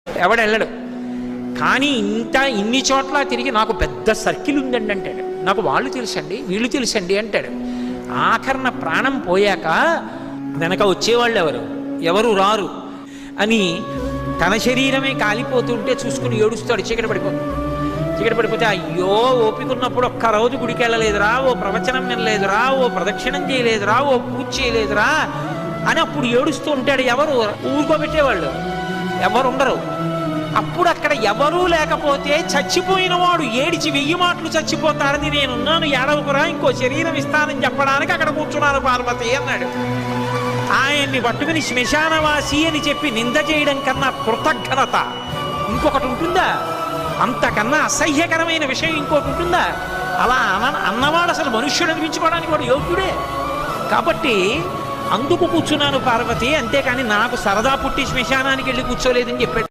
ఎవడెళ్ళడు. కానీ ఇన్ని చోట్ల తిరిగి నాకు పెద్ద సర్కిల్ ఉందండి అంటాడు. నాకు వాళ్ళు తెలుసండి, వీళ్ళు తెలుసండి అంటాడు. ఆఖరణ ప్రాణం పోయాక వెనక వచ్చేవాళ్ళు ఎవరు రారు అని తన శరీరమే కాలిపోతుంటే చూసుకుని ఏడుస్తాడు. చీకటి పడిపోతే అయ్యో ఓపికన్నప్పుడు ఒక్కరోజు గుడికి వెళ్ళలేదురా, ఓ ప్రవచనం వినలేదురా, ఓ ప్రదక్షిణం చేయలేదురా, ఓ పూజ చేయలేదురా అని అప్పుడు ఏడుస్తూ ఉంటాడు. ఎవరు ఊరుకోబెట్టేవాళ్ళు ఎవరు ఉండరు. అప్పుడు అక్కడ ఎవరూ లేకపోతే చచ్చిపోయిన వాడు ఏడిచి 1000 మాటలు చచ్చిపోతారని నేనున్నాను, ఏడవకురా, ఇంకో శరీరం ఇస్తానని చెప్పడానికి అక్కడ కూర్చున్నాను పార్వతి అన్నాడు. ఆయన్ని పట్టుకుని శ్మశానవాసి అని చెప్పి నింద చేయడం కన్నా కృతజ్ఞత ఇంకొకటి ఉంటుందా? అంతకన్నా అసహ్యకరమైన విషయం ఇంకోటి ఉంటుందా? అలా అన్నవాడు అసలు మనుష్యుడు అనిపించుకోవడానికి వాడు యోగ్యుడే. కాబట్టి అందుకు కూర్చున్నాను పార్వతి, అంతేకాని నాకు సరదా పుట్టి శ్మశానానికి వెళ్ళి కూర్చోలేదని చెప్పాడు.